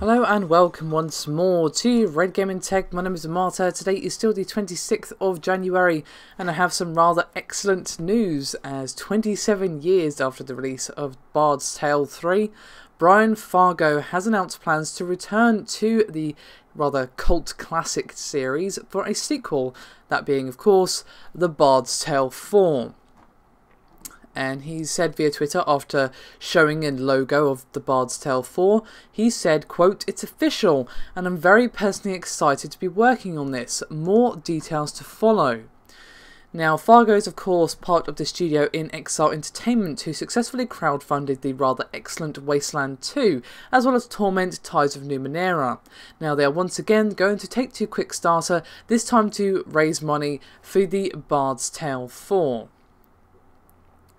Hello and welcome once more to Red Gaming Tech. My name is Marta. Today is still the 26th of January and I have some rather excellent news, as 27 years after the release of Bards Tale 3, Brian Fargo has announced plans to return to the rather cult classic series for a sequel, that being of course the Bards Tale 4. And he said via Twitter, after showing a logo of the Bards Tale 4, he said, quote, "It's official and I'm very personally excited to be working on this. More details to follow." Now, Fargo is of course part of the studio inxile Entertainment, who successfully crowdfunded the rather excellent Wasteland 2, as well as Torment Tides of Numenera. Now they are once again going to take to Quickstarter, this time to raise money for the Bards Tale 4.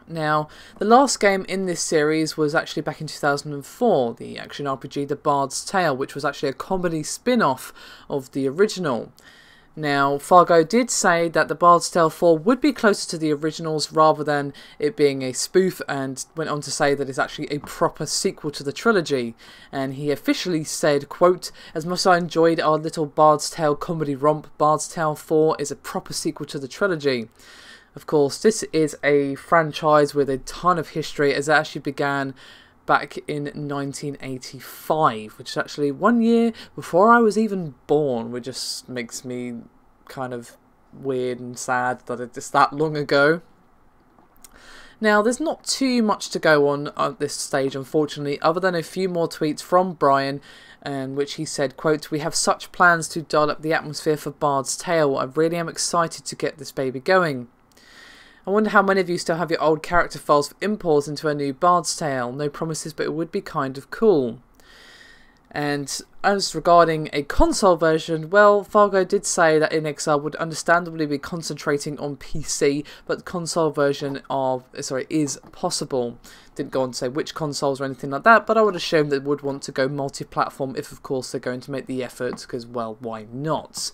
Now, the last game in this series was actually back in 2004, the action RPG The Bards Tale, which was actually a comedy spin-off of the original. Now, Fargo did say that the Bards Tale 4 would be closer to the originals rather than it being a spoof, and went on to say that it's actually a proper sequel to the trilogy. And he officially said, quote, "As much as I enjoyed our little Bards Tale comedy romp, Bards Tale 4 is a proper sequel to the trilogy." Of course, this is a franchise with a ton of history, as it actually began back in 1985, which is actually 1 year before I was even born, which just makes me kind of weird and sad that it's that long ago. Now, there's not too much to go on at this stage, unfortunately, other than a few more tweets from Brian, in which he said, quote, "We have such plans to dial up the atmosphere for Bards Tale. I really am excited to get this baby going. I wonder how many of you still have your old character files for import into a new Bards Tale. No promises, but it would be kind of cool." And as regarding a console version, well, Fargo did say that inxile would understandably be concentrating on PC, but the console version is possible. Didn't go on to say which consoles or anything like that, but I would assume they would want to go multi-platform if, of course, they're going to make the effort, because, well, why not?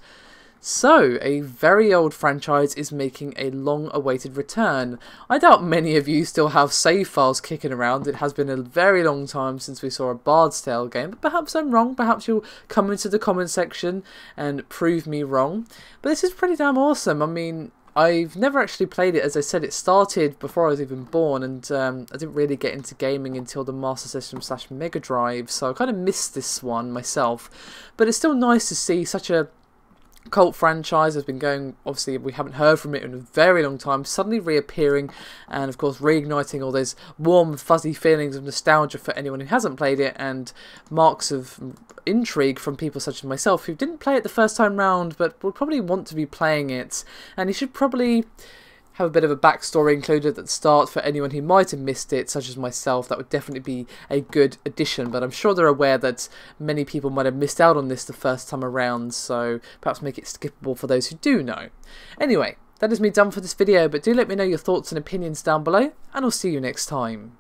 So, a very old franchise is making a long-awaited return. I doubt many of you still have save files kicking around. It has been a very long time since we saw a Bards Tale game, but perhaps I'm wrong. Perhaps you'll come into the comment section and prove me wrong. But this is pretty damn awesome. I mean, I've never actually played it. As I said, it started before I was even born, and I didn't really get into gaming until the Master System / Mega Drive, so I kind of missed this one myself. But it's still nice to see such a cult franchise has been going, obviously we haven't heard from it in a very long time, suddenly reappearing and of course reigniting all those warm fuzzy feelings of nostalgia for anyone who hasn't played it, and marks of intrigue from people such as myself who didn't play it the first time round but would probably want to be playing it. And you should probably have a bit of a backstory included at the start for anyone who might have missed it, such as myself. That would definitely be a good addition, but I'm sure they're aware that many people might have missed out on this the first time around, so perhaps make it skippable for those who do know. Anyway, that is me done for this video, but do let me know your thoughts and opinions down below, and I'll see you next time.